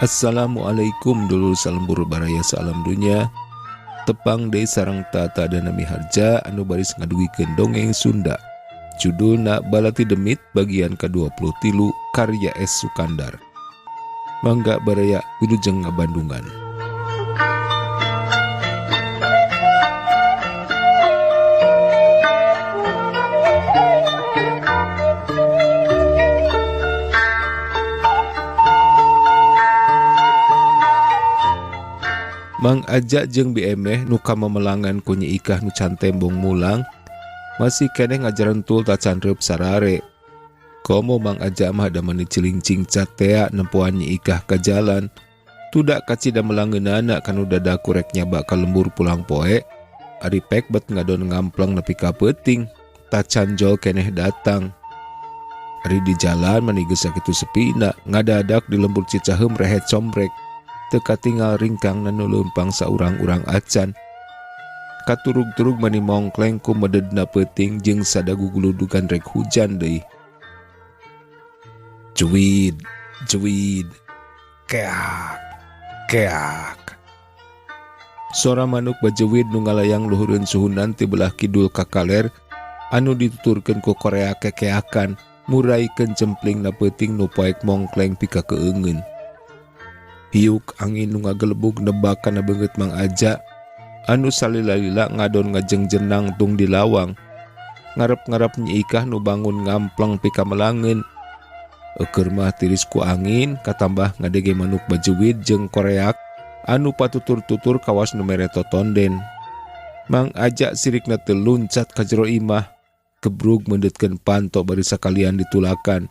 Assalamualaikum dulur salam baraya salam dunya. Tepang deui sareng tata dan nami harja anu baris ngadugikeun dongeng Sunda. Judulna Balati Demit bagian ke-23 karya S. Sukandar. Mangga baraya wilujeng ngabandungan. Mang Aja jeung BMeh nu kamamelangan ku Nyi Ikah nu can tembong mulang masih keneh ngajarentul tacandreup sarare. Komo Mang Aja mah da mani cilingcing catea nempuan Nyi Ikah ka jalan. Tudak kacida melangeunana kanu dadaku rek nyaba ka lembur pulang poe. Ari pek bet ngadon ngampleng nepi ka peuting. Tacanjol keneh datang. Ari di jalan mani geus sakitu sepina ngadadak di lembur Cicaheum rehet combrek. Teka tinggal ringkang nanu leumpang saurang-urang acan. Katurug-turug mani mongkleng ku mededna peuting jeung sadagu guludugan rek hujan deui. Cuwid, cuwid, keak, keak. Sora manuk bajeuwid nu ngalayang luhureun suhunan ti belah kidul kakaler anu dituturkeun ku korea kekeakan muraikeun cemplingna peuting nu poek mongkleng pika keungeun. Hiuk angin nu ngagelebug nebak kana beungeut Mang Aja anu salila-lila ngadon ngajeng-jenang tung di lawang. Ngarep-ngarep Nyi Ikah nu bangun ngampleng pika melangeun. Eukeur mah tiris ku angin katambah ngadege manuk bajeuwid jeung koreak anu patutur-tutur kawas nu mere totonden. Mang Aja sirikna teu luncat ka jero imah gebrug mendeutkeun panto bari sakalian ditulakan.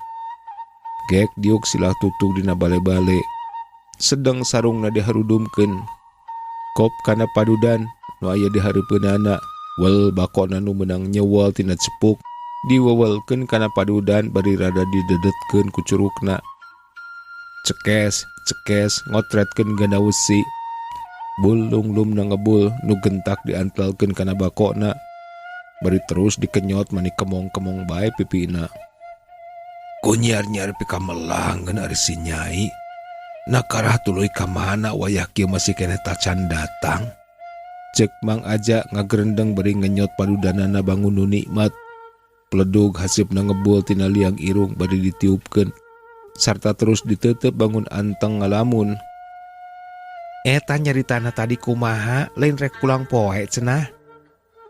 Gek diuk silah tutug dina bale-bale. Sedang sarungna diharudumkeun. Kop kana padudan nu aya di hareupeunana. Wel bakona nu meunang nyewol tina cepuk diwewelkeun kana padudan bari rada didedetkeun ku curugna. Cekes, cekes ngotretkeun gana wesi. Bulunglumna ngebul nu gentak diantelkeun kana bakona. Bari terus dikenyot mani kemong-kemong bae pipina. Ku nyiar-nyiar pika melangeun ari si Nyai. Nakarah tuluy ka mana wayah kieu masih keneh tacan datang. Cek Mang Aja ngagerendeng beri ngenyot padudanana bangun nu nikmat. Pledug hasipna ngebul tina liang irung bari ditiupkeun sarta terus diteuteup bangun anteng ngalamun. Eta nyaritana tadi kumaha lain rek pulang poe cenah.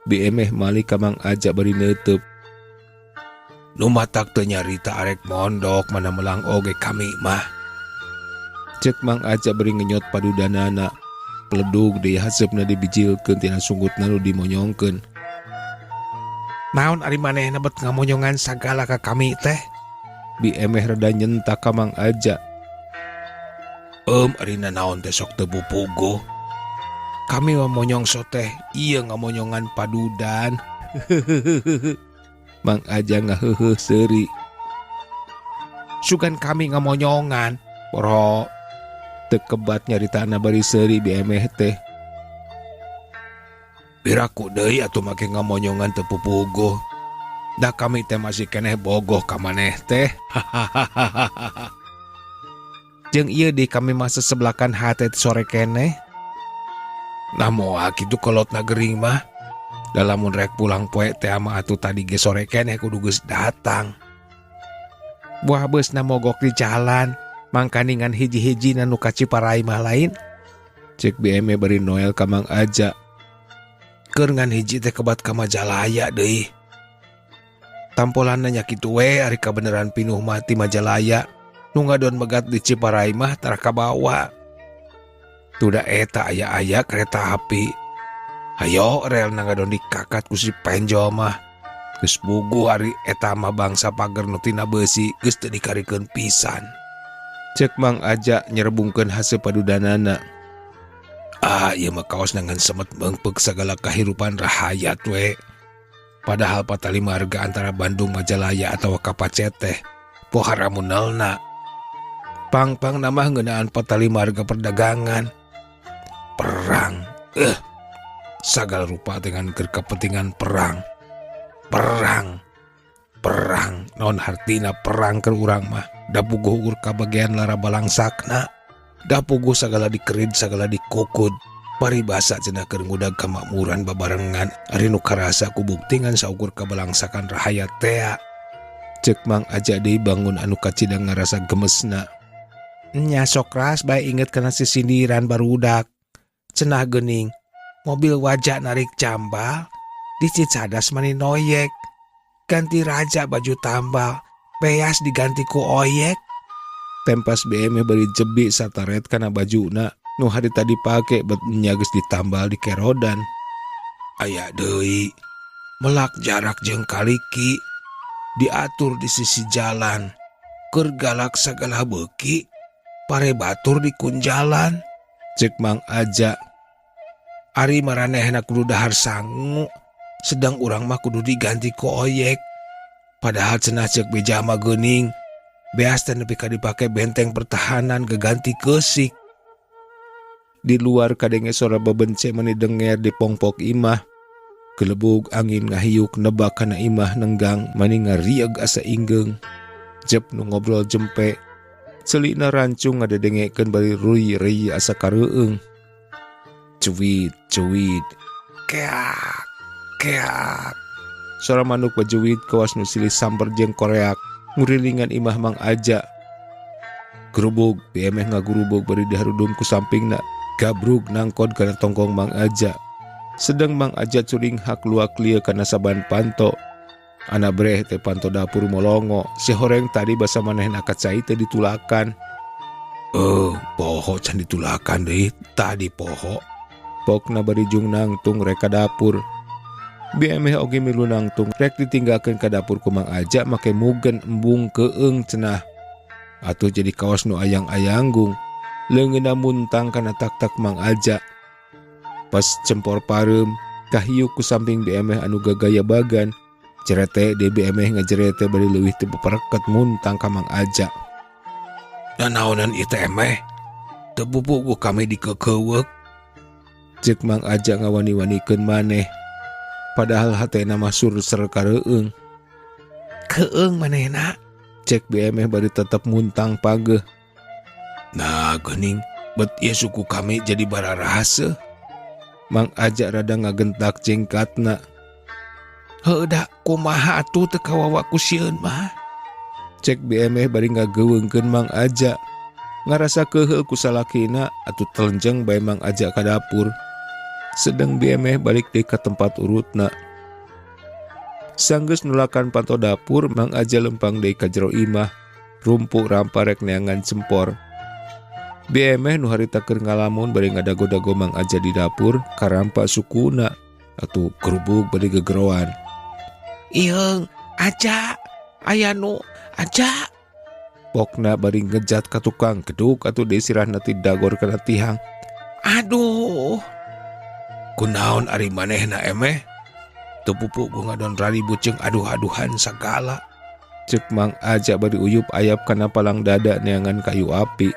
BMeh malik ka Mang Aja bari neuteub. Nu matak teu nyarita arek mondok mana melang oge kami mah. Cek Mang Aja beri ngenyot padudanana. Pledug deui hasepna dibijilkeun tina sunggutna nu dimonyongkeun. Naon ari manehna bet ngamonyongan sagala ka kami teh? BMeh rada nyentak ka Mang Aja. Arina naon teh sok teu bupuguh. Kami mamonyong so teh ieu ngamonyongan padudan. Mang Aja ngaheuheuh seuri. Sugan kami ngamonyongan, poro. Tekebat nyaritana bari seuri BMeh teh. Biraku deui atuh make ngamonyongan teu pupuguh. Da kami teh masih keneh bogoh ka maneh teh. Jeung ieu di kami mah sesebelakan hate sore keneh. Nah moal kitu kolotna geuring mah. Da lamun rek pulang poe teh mah atuh tadi ge sore keneh kudu geus datang. Buah beusna mogok di jalan. Mangkaningan hiji-hiji nanu kaciparai mah lain. Cek BME bari Noel ka Mang Aja. Keur ngan hiji teh kebat ka Majalaya deui. Tampolanna nya kitu we ari kabeneran pinuh mah ti Majalaya. Nu ngadon megat di Ciparai mah tara kabawa. Tuda eta aya-aya kereta api. Hayo rel ngadon dikakat ku si penjol mah. Geus buguh ari eta mah bangsa pager nu tina beusi geus teu dikarikeun pisan. Cek Mang Aja nyerebungkeun haseup padudanana. Ieu mah kaos nangan semet meungpeuk sagala kahirupan rahayat we. Padahal patali marga antara Bandung Majalaya atawa Kapacet teh pohara munelna. Pang-pang namah ngeunaan patali marga perdagangan. Perang. Sagala rupa dengan keur kepentingan perang. Perang. Perang. Non hartina perang keur urang mah. Da puguh ukur kabagian lara balangsakna. Dapogo sagala dikerid sagala dikokod. Paribasa cenah keur ngudag kamakmuran babarengan. Ari nu karasa ku buktingan saukur kabalangsakan rahaya tea. Cek Mang Aja deui bangun anu kacidang ngarasa gemesna. Nya sok ras bae inget kana sisindiran barudak. Cenah geuning, mobil wajah narik cambal, di Cicadas mani noyek. Ganti raja baju tambal, beas diganti ku oyek. Tempas BM bari jebi sataret kana bajuna nu harita dipake bet nya geus ditambal di kerodan. Aya deui melak jarak jeung kaliki diatur di sisi jalan, keur galak sagala beuki pare batur di kunjalan. Cek Mang Aja, ari maranehna kudu dahar sangu, sedang urang mah kudu diganti ku oyek. Padahal cenah cek beja mah geuning, beas teh nepi ka dipake benteng pertahanan geganti keusik. Di luar kadenge sora babence mani denger di pongpok imah. Kelebug angin ngahiyuk nebak kana imah nenggang mani ngarieg asa ingeung. Jep nu ngobrol jempe, celina rancung ngadedengekeun bari ruy-ruy asa kareueung. Cuwit, keak, keak. Suara manuk bajuwit kawas nu silih samper jeung koreak ngurilingan imah Mang Aja. Gerubug, BMH ngagurubug bari diharudum ku sampingna, gabrug nangkod kana tongkong Mang Aja. Sedang Mang Aja curing hak luak lieu kana saban panto. Ana breh teh panto dapur molongo, si horeng tadi basa manehna kacai teh ditulakan. Poho can ditulakan deui, tadi poho. Pokna bari jung nangtung reka dapur. BMH oge milu nangtung rek ditinggalkeun ka dapur ku Mang Aja make mugen embung keung cenah. Atuh jadi kaos nu ayang-ayanggung, leungeunna muntang kana tak-tak Mang Aja. Pas cempor pareum, kahiuk ku samping BMH anu gagaya bagan, cerete di BMH ngajerete bari leuwih teu papareket muntang ka Mang Aja. Nanaonan ieu teh meh? Teu bubuk ku kami dikekeuweuk. Cek Mang Aja ngawani-wanikeun maneh. Padahal hatena mah sur-ser kareueung. Keung manehna, cek BMH bari tetep muntang pageuh. Nah geuning, bet ieu suku kami jadi bararahaseuh. Mang Aja rada ngagentak cengkatna. Heuh da kumaha atuh teu kawawa ku sieun mah. Cek BMH bari ngageuweungkeun Mang Aja. Ngarasa keuheuh ku salakina atuh telenjeng bae Mang Aja ka dapur. Sedang BMH balik deui ka tempat urutna. Sanggeus nulakan panto dapur, Mang Aja lempang deui ka jero imah. Rumpuk ramparek neangan cempor. BMH nu harita keur ngalamun bari ngadago-dago Mang Aja di dapur karampa sukuna atuh gerubug bari gegeroan. Ieu Aja, aya nu Aja. Pokna bari ngejat ka tukang geduk atuh deui sirahna ti dagor kana tihang. Aduh. Kunaon ari manehna emeh? Teu pupuk ku ngadon raribut jeung aduh-aduhan sagala. Cek Mang Aja bari uyup ayap kana palang dada neangan kayu api.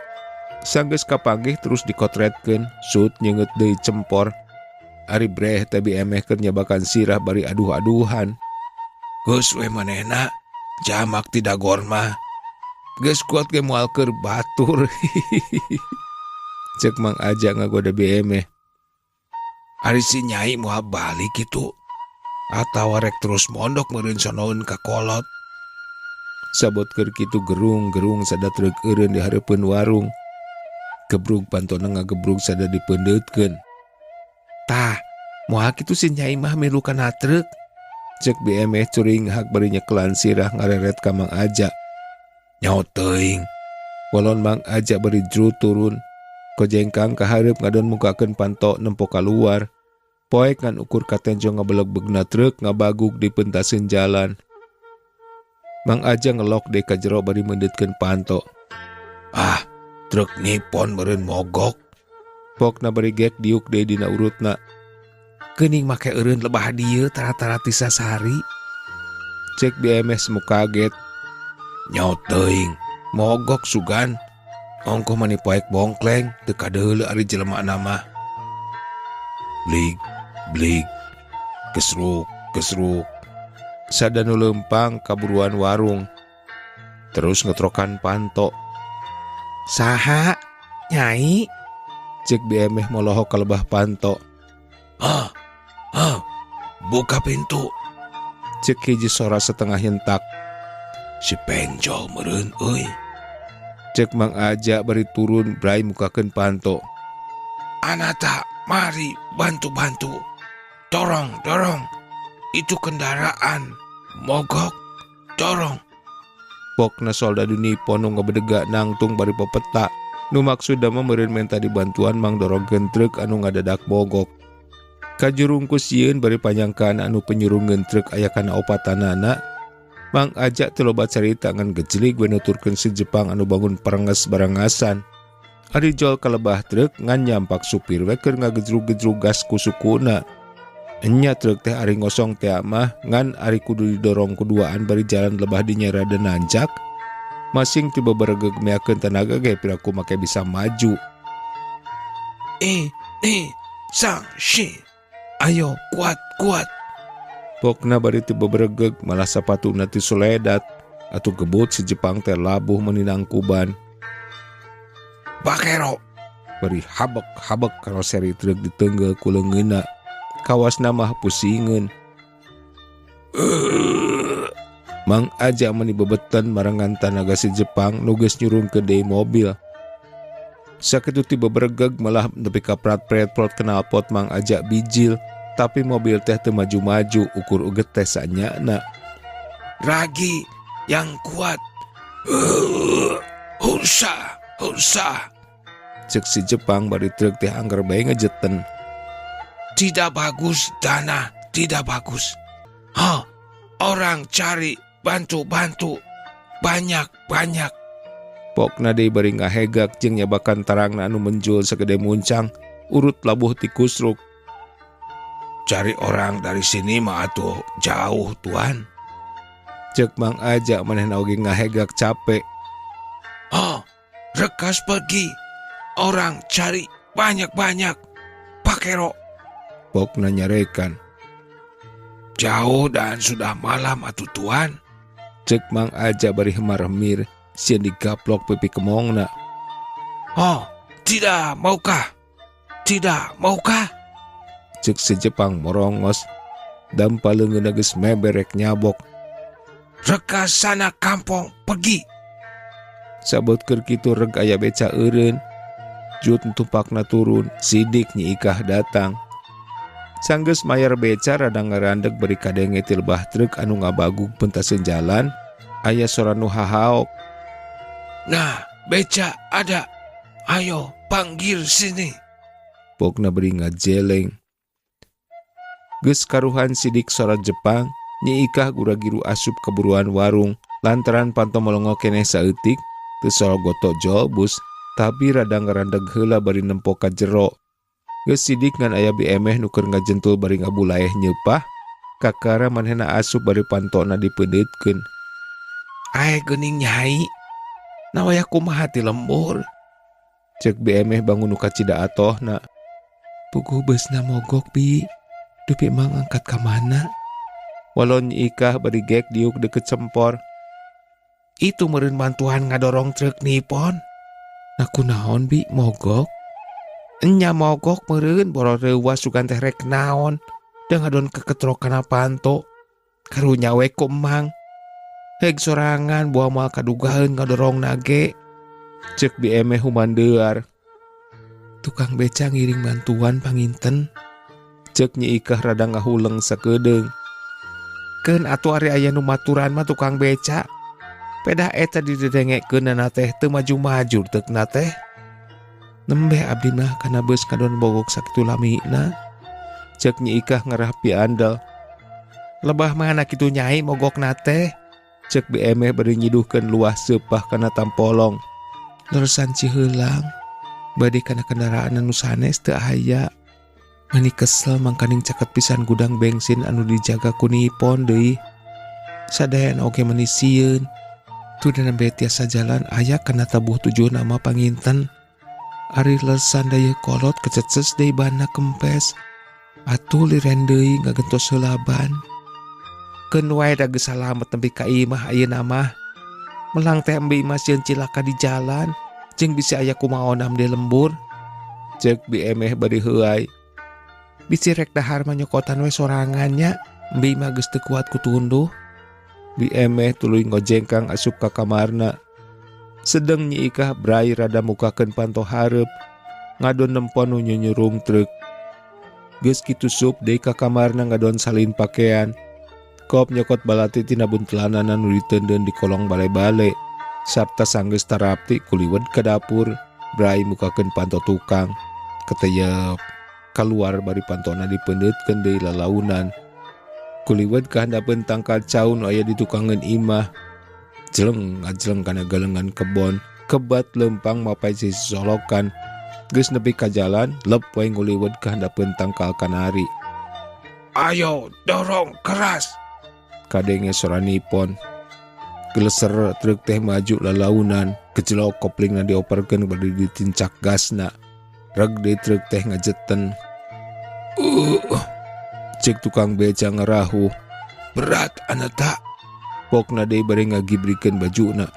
Sanggeus kapanggih terus dikotretkeun, sut nyeungeut deui cempor. Ari breh teh BMH keur nyabakan sirah bari aduh-aduhan. Geus we manehna, jamak ti dagor mah. Geus kuat ge moal keur batur. Cek Mang Aja ngagoda BMH. Ari si Nyai moal balik kitu. Atawa rek terus mondok meureun sonoeun ka kolot. Sabot keur kitu gerung-gerung sadatrek eureun di hareupeun warung. Gebrug pantona ngagebrug sada dipeundeutkeun. Tah, moal kitu si Nyai mah milu kana truk. Cek BMH curing hak bari nyekelan sirah ngareret ka Mang Aja. Nyaho teuing. Walon Mang Aja bari jrut turun. Kojengkang ka hareup ngadon mukakeun panto nempo ka luar. Poek ngan ukur katenjo ngabeleg-begna truk ngabaguk di pentaseun jalan. Mang Aja ngelok deui ka jero bari meundeutkeun panto. Truk Nippon meureun mogok. Pokna bari gek diuk deui dina urutna. Geuning make eureun lebah dieu tara-tara ti sasari. Cek BMH semu kaget. Nyaho teuing, mogok sugan. Ongkoh mani poek bongkleng teu kadeuleu ari jelemana mah. Blig, blig, kesruk, kesruk. Sada nu leumpang kaburuan warung. Terus ngetrokan panto. Saha? Nyai, cek BMeh molohok ke lebah panto. Buka pintu. Cek hiji sora setengah hentak. Si penjol meureun euy. Cek Mang Aja bari turun brai mukakeun panto. Anata, mari bantu-bantu. Dorong. Itu kendaraan. Mogok. Dorong. Pokna soldadu Nippon nu ngabedega nangtung bari pepeta. Nu maksud mah meureun menta dibantuan Mang dorongkeun truk anu ngadadak mogok. Kajurungkus sieun bari panyangkaan anu penyurungeun truk aya kana opatanana. Mang Aja teu loba carita ngan gejlig we nuturkeun si Jepang anu bangun parenges barangasan. Ari jol ka lebah truk ngan nyampak supir we keur ngagejrug-gejrug gas ku sukuna. Enya truk teh ari ngosong teh mah ngan ari kudu didorong kuduaan bari jalan lebah dinya rada nanjak. Masing tiba beregeg meakeun tenaga ge piraku make bisa maju. Sang shi. Ayo kuat. Pokna bari tiba beregeg malah sapatuna ti suledat atuh gebut si Jepang teh labuh meninang kuban. Bakero. Bari habek karoseri truk diteunggel ku leungeunna. Kawasna mah pusingeun. Mang Aja meni bebetan marangan tanaga si Jepang nu geus nyurung ke deui mobil. Sakitu tiba beregeg malah nepi ka prat-pret knalpot Mang Aja bijil, tapi mobil teh teu maju-maju ukur uget teh sanyana. Ragi yang kuat. Hursa. Cek si Jepang bari truk teh angger bae ngejeten. Tidak bagus, Dana. Tidak bagus. Orang cari bantu. Banyak. Pokna deui bari ngahegak jeung nyabakan tarangna anu menjul sagede muncang urut labuh ti kusruk. Cari orang dari sini mah atuh jauh, Tuan. Cek Mang Aja manehna oge ngahegak capek. Rekas pergi. Orang cari banyak-banyak. Pakero. Pokna nyarekan. Jauh dan sudah malam atuh, Tuan. Cek Mang Aja bari hemar-hemir sieun digaplok pipi kemongna. Tidak maukah? Cek si Jepang morongos. Dampa leungeunna geus meberek nyabok. Rekas sana kampung pergi. Sabot keur kitu reg aya beca eureun. Jut tumpakna turun, sidik Nyi Ikah datang. Sanggeus mayar beca rada ngarandeg beri kadenge ti lebah truk anu ngabagug pentaseun jalan, aya sora nu hahaok. Nah, beca ada. Ayo panggil sini. Pokna beri ngajeleng. Geus karuhan sidik sora Jepang, Nyi Ikah gura-giru asup keburuan warung lantaran panto molongo keneh saeutik teu sora goto jolbus tapi rada ngarandeg heula bari nempo ka jero. Geus sidik ngan aya BMeh nu keur ngajentul bari ngabulaeh nyeupah, kakara manehna asup bari pantona dipedeutkeun. Geuning Nyai. Nawaya kumaha ti lembur? Cek BMeh bangun nu kacida atohna. Puguh beusna mogok, Bi. Dupi Mang angkat ka mana? Walon Nyi Ikah bari gek diuk deket cempor. Itu meureun bantuan ngadorong truk Nippon. Nah kunaon, Bi, mogok? Enya mogok meureun boro reuwas sugan teh rek naon. Da ngadon keketrokana panto. Karunya we ku Mang. Heg sorangan buah moal kadugaheun ngadorong nage. Cek BMeh humandeuar. Tukang beca ngiring bantuan panginten. Cek Nyi Ikah rada ngahuleng sakedeung. Keun atuh ari aya nu maturan mah tukang beca. Pedah eta didedengekeunna teh teu maju-maju teukna teh. Nembe abdi mah kana beus kadon bogok sakitu lamina. Cek Nyi Ikah ngarapi andal. Lebah mana kitu Nyai mogokna teh? Cek BMeh bari nyiduhkeun luah seupah kana tampolong. Leresan Ciheulang. Bade kana kendaraan anu sanes teu aya. Mani kesel mangkaning caket pisan gudang bensin anu dijaga ku Nippon deui. Sadayan oge mani sieun. Tu dana tiasa jalan aya kana tabuh tujuh nama panginten. Ari leresan daya kolot kececes deui banna kempes. Atuh liren deui ngagentos heula ban. Keun wae da geus salamet nepi ka imah ayeuna mah. Melang teh embe imah sieun cilaka di jalan. Jeung bisa aya kumaonam di lembur. Cek bi emeh bari heuai. Bisi rek dahar manyokotan we sorangannya. Mbi mah geus teu kuat kutunduh. Bi emeh tuluy ngojengkang asup ka kamarna. Sedeng Nyi Ikah brai rada mukakeun panto hareup. Ngadon nempon nu nyunyurung truk. Geus kitu sup deui ka kamarna ngadon salin pakaian. Kop nyokot balati tina buntelanana nu diteundeun di kolong bale-bale. Sarta sanggeus tarapti kuliwed ka dapur. Brai mukakeun panto tukang. Keteyep. Kaluar bari pantona dipeundeutkeun deui lalaunan. Kuliwed ka handapeun tangkal caun nu aya di tukangeun imah. Jeleng ngajleng kana galengan kebon. Kebat lempang mapai sisi solokan. Geus nepi ka jalan, lep wae nguliwed ka handapeun tangkal kanari. Ayo dorong keras. Kadenge sora nipon. Geleser truk teh maju lalaunan. Kecelok koplingna dioperkeun bari ditincak gasna. Reg deui truk teh ngajeten. Cek tukang beca ngerahu. Berat anata. Pokna deui bari ngagibrikeun bajuna.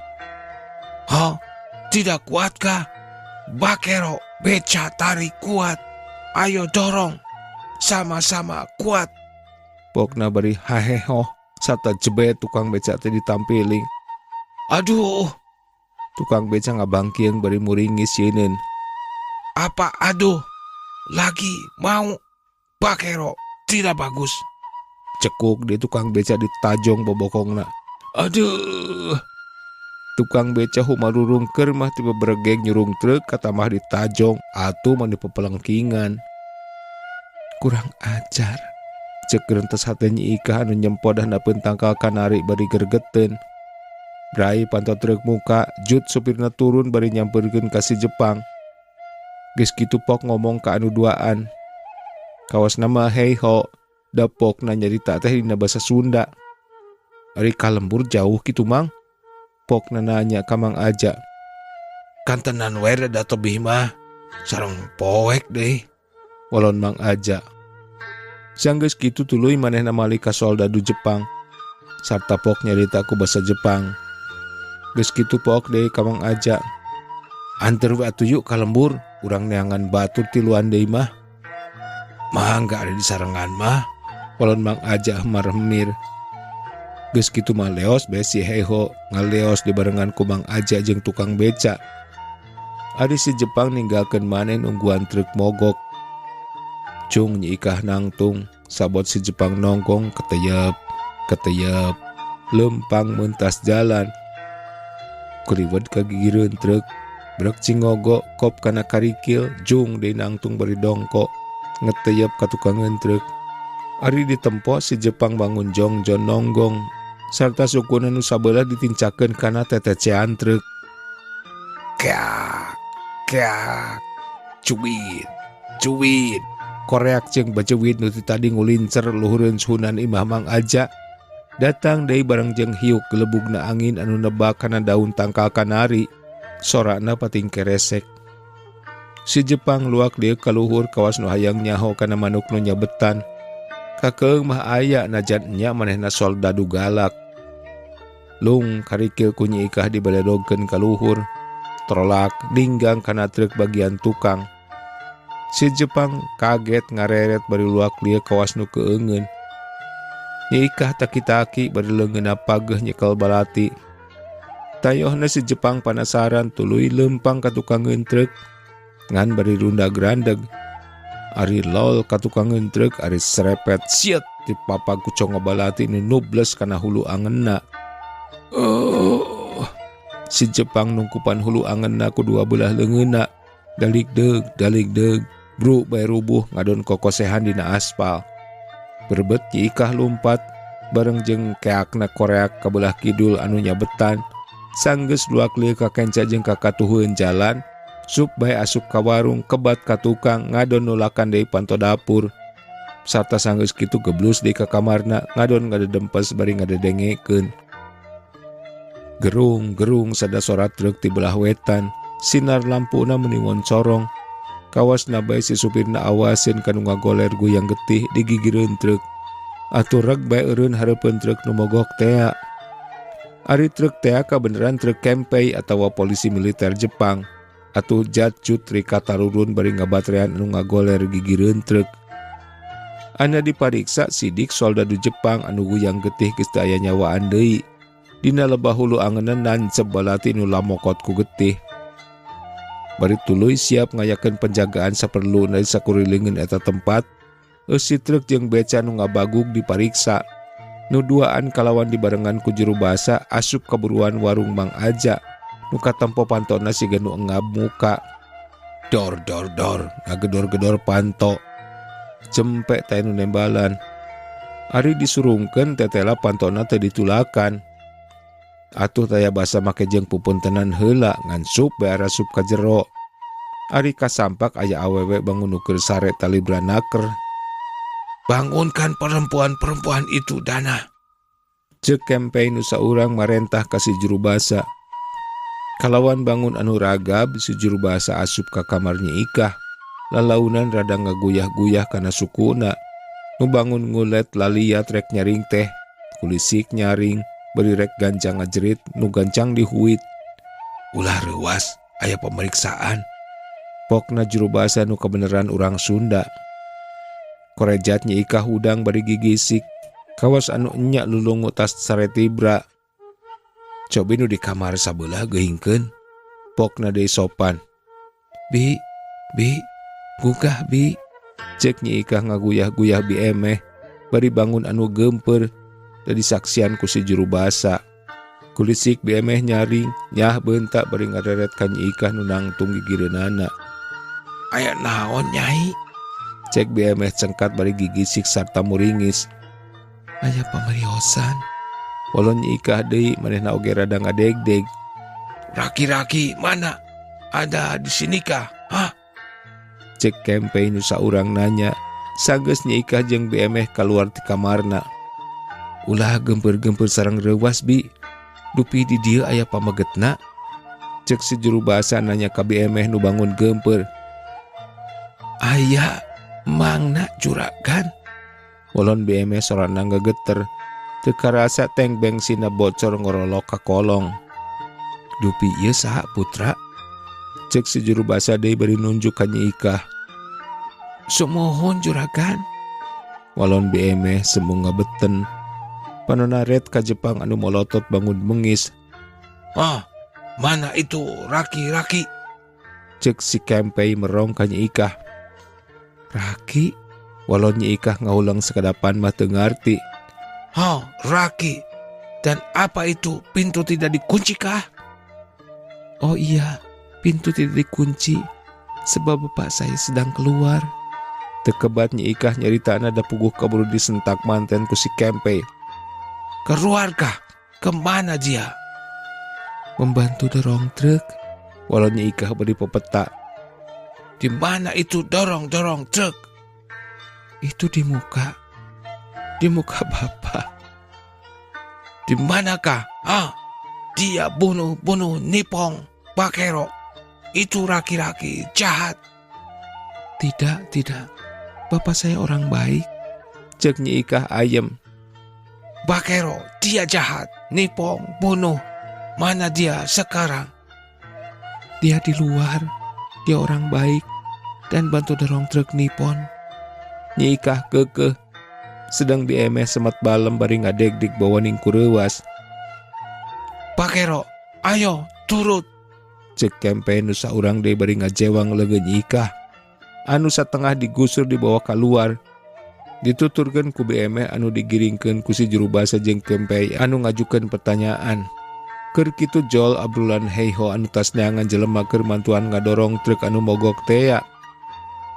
Hah? Tidak kuatkah? Bakero, beca tarik kuat. Ayo dorong. Sama-sama kuat. Pokna bari haheho. Sarta jebet tukang beca teh ditampiling. Aduh. Tukang beca ngabangkieung bari muringis yeuneen. Apa aduh? Lagi mau. Bakero, tidak bagus. Cekuk di tukang beca ditajong bobokongna. Aduh. Tukang beca humarurung keur mah tiba beregeng nyurung truk kata mah ditajong atuh mah dipepelengkingan. Kurang ajar. Cek gerentes hate Nyi Ikah anu nyempod handapeun tangkal kanari bari gergeteun. Brai panto truk muka, Jut supirna turun bari nyampeurkeun ka si Jepang. Geus kitu pok ngomong ka anu duaan. Kawasna mah hei ho, da pokna nyarita teh dina basa Sunda. Ari ka lembur jauh kitu mang? Pokna nanya ka Mang Aja. Kantenan wae rada tebih mah. Sareng poek deui. Walon Mang Aja. Sanggeus kitu tuluy manehna malih ka soldadu Jepang. Sarta pok nyarita ku basa Jepang. Geus kitu pok deui ka Mang Aja. Anter we atuh yuk ka lembur, urang neangan batur tiluan deui mah. Mangga ada di sarengan mah. Walon Mang Aja maremir. Geus kitu mah leos bae si Heho ngaleos dibarengan ku Mang Aja jeung tukang beca. Ari si Jepang ninggalkeun maneh nungguan truk mogok. Cung Nyi Ikah nangtung, sabot si Jepang nongkong keteyep, keteyep, lempang mentas jalan. Kuliwed ka gigireun truk, brek cingogo kop kana karikil, jung deui nangtung bari dongko, ngeteyep ka tukangeun truk. Ari ditempo si Jepang bangun jongjon nonggong, sarta sukuna nu sabelah ditincakeun kana tetecean truk. Keak, keak, cuit, cuit. Koreak jeung bajeuwid nu tadi ngulincer luhureun suhunan imah Mang Aja. Datang deui bareng jeung hiuk gelebugna angin anu nebak kana daun tangkal kanari. Sorana pating keresek. Si Jepang luak dieu ka luhur kawas nu hayang nyaho kana manuk nu nyabetan. Kakeung mah aya najan nya manehna soldadu galak. Lung karikil ku Nyi Ikah dibaledogkeun ka luhur. Trolak dinggang kana truk bagian tukang. Si Jepang kaget ngareret bari luak lieu kawas nu keungeun. Nyi Ikah taki-taki bari leungeunna pageuh nyekel balati. Tayohna si Jepang panasaran tuluy lempang ka tukangeun truk. Ngan bari rundag-randeg. Ari lol ka tukangeun truk ari serepet siet ti papag ku congo balati nu nubles kana hulu angeunna. Si Jepang nungkupan hulu angeunna ku dua belah leungeunna. Dalig deug, bru bae rubuh ngadon kokosehan dina aspal. Berbet Nyi Ikah lumpat bareng jeung keakna koreak ka belah kidul anu nyabetan. Sanggeus luak lieu ka kenca jeung ka katuhueun jalan, sup bae asup ka warung kebat ka tukang ngadon nulakan deui panto dapur. Sarta sanggeus kitu geblus deui ka kamarna ngadon ngadedempes bari ngadedengekeun. Gerung sada sora truk ti belah wetan. Sinar lampuna meningon corong. Kawas nabai si supirna awasin kanu ngagoler guyang getih di gigireun truk. Atuh reg bae eureun hareupeun truk nu mogok tea. Ari truk tea kabeneran truk kempei atawa polisi militer Jepang. atuh jatcut Rika tarurun bari ngabatrean anu ngagoler gigireun truk. Ana dipariksa sidik soldadu Jepang anu guyang getih geus teu aya nyawaan deui. Dina lebah hulu angeunna nancep balati nu lamokot ku getih. Bari tuluy siap ngayakeun penjagaan saperlu dari sakurilingeun eta tempat. Eusi truk jeung beca nu ngabagug dipariksa. Nu duaan kalawan dibarengan ku juru bahasa asup kaburuan warung Mang Aja. Nu katempo pantona siga nu engab muka. Dor ngagedor-gedor panto. Cempek teh nu nembalan. Ari disurungkeun tetela pantona teu ditulakan. Atuh taya basa make jeung pupuntenan heula ngan sup bae asup ka jero. Ari kasampak aya awewe bangun nuker sare tali branaker. Bangunkan perempuan-perempuan itu, Dana. Ceuk Kempei nu saurang marentah ka si juru bahasa. Kalawan bangun anu ragab, si juru bahasa asup ka kamarnya Ikah. Lalaunan rada ngaguyah-guyah kana sukuna. Nu bangun ngulet laliat rek nyaring teh. Kulisik nyaring, beri rek gancang ngajerit, nu gancang dihuit. Ulah reuas, aya pemeriksaan. Pokna juru bahasa nu kebeneran urang Sunda. Korejatnya Ikah hudang bari gigisik. Kawas anu enyak lulungu tas saretibra. Cobi nu di kamar sabelah geuingkeun. Pokna deui sopan. Bi, gugah Bi. Cek Nyi Ikah ngaguyah-guyah bi emeh. Bari bangun anu gempeur. Da disaksian ku si juru bahasa. Kulisik bi emeh nyaring. Nyah beuntak bari ngaderet ka Nyi Ikah nu nangtung gigireunana. Aya naon Nyai? Cek bi emeh cengkat bari gigisik sarta muringis. Aya pamariosan. Walon Nyi Ikah deui manehna oge rada ngadegdeg. Raki-raki mana? Ada di sini kah? Hah? Cek Kempei nu saurang nanya. Sageus Nyi Ikah jeung bi emeh kaluar ti kamarna. Ulah gempeur-gempeur sareng reuwas Bi. Dupi di dieu aya pamagetna. Cek si juru bahasa nanya ka bi emeh nu bangun gempeur. Aya mangna juragan. Walon bi emeh sorana ngageter. Teu karasa teng bengsina bocor ngorolok ka kolong. Dupi ieu saha putra? Cek si juru bahasa deui bari nunjuk ka Nyi Ikah. Sumohon juragan. Walon bi emeh sembung ngabeten. Panonaret ka Jepang anu molotot bangun mengis. Mana itu raki-raki? Cek si Kempei merong ka Nyi Ikah. Raki? Walon Nyi Ikah ngaulang sekadapan mah teu ngarti. Raki. Dan apa itu? Pintu tidak dikunci kah? Oh iya, pintu tidak dikunci. Sebab bapak saya sedang keluar. Tekebat Nyi Ikah nyaritana da puguh kaburu disentak manten ku si Kempei. Keluarga, kemana dia? Membantu dorong truk. Walon Nyi Ikah beri pepeta. Di mana itu dorong-dorong truk? Itu di muka bapak. Di manakah? Dia bunuh Nipong Bakero. Itu laki-laki jahat. Tidak. Bapak saya orang baik. Cek Nyi Ikah ayem. Bakero, dia jahat. Nipong bunuh. Mana dia sekarang? Dia di luar. Dia orang baik dan bantu dorong truk Nippon. Nyi Ikah kekeh. Sedang bi emeh semet balem bari ngadegdik bawa ning kureuwas. Bakero, ayo turut. Cek Kempei nu saurang deui bari ngajewang leungeun Nyi Ikah. Anu satengah digusur dibawa keluar. Dituturkeun ku bi emeh anu digiringkeun ku si juru bahasa jeung Kempei anu ngajukeun pertanyaan. Keur kitu jol abrulan heiho anu tas neangan jelema keur mantuan ngadorong truk anu mogok teh ya.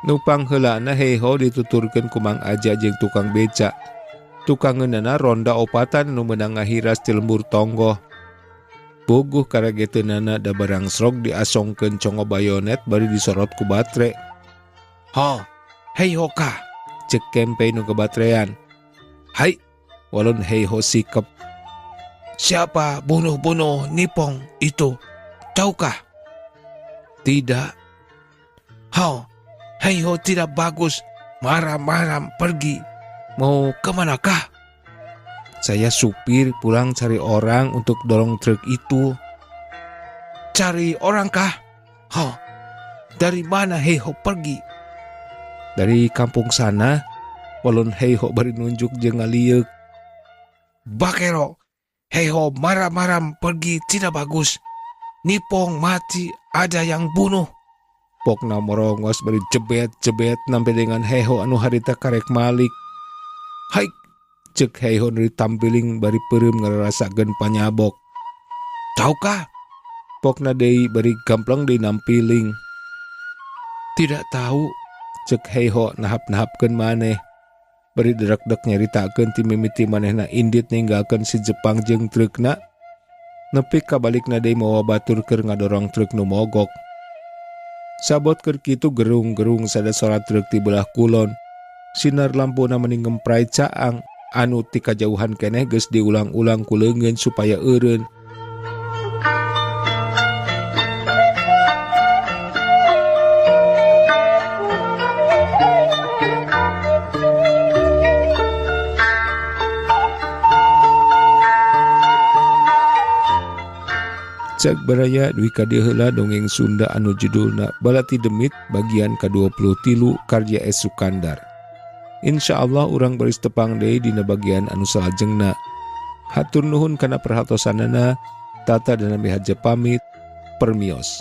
Nupang heulana heiho dituturkeun ku Mang Aja jeung tukang beca. Tukangeunana ronda opatan anu meunang ngahiras ti lembur tonggo. Bogoh karageteunana da barang srog diasongkeun congo bayonet bari disorot ku batre. Heiho kah? Cek Kempei nu kebatrean. Hai, Walon heiho sikep. siapa bunuh Nipong itu? Tahukah? Tidak. Heiho tidak bagus. Maram-maram pergi. Mau kemanakah? Saya supir pulang cari orang untuk dorong truk itu. Cari orang kah? Dari mana Heiho pergi? Dari kampung sana, walon Heiho bari nunjuk jeung ngaliuk. Bakero, Heiho maram-maram pergi tidak bagus. Nipong mati, ada yang bunuh. Pokna morongos bari jebet-jebet nampi dengan Heiho anu harita karek malik. Hai, Cek Heiho dari tampiling bari peureum ngarasakeun panyabok. tahukah? Pokna deui bari gamplang deui nampiling. Tidak tahu. Cek Heiho nahap-nahapkeun maneh. Bari derek-dek nyaritakeun ti mimiti manehna indit ninggalkeun si Jepang jeung trukna. Nepi ka balikna deui mawa batur keur ngadorong truk nu mogok. Sabot keur kitu gerung-gerung sadasora truk ti belah kulon. Sinar lampuna meni ngemprai caang anu ti kajauhan keneh geus diulang-ulang ku leungeun supaya eureun. Cak baraya duwi ka dieu heula dongeng Sunda anu judulna Balati Demit bagian ka-23 karya S. Sukandar. Insyaallah urang baris tepang deui dina bagian anu salajengna. Hatur nuhun kana perhatosanana. Tata dan Nabi Haja pamit. Permios.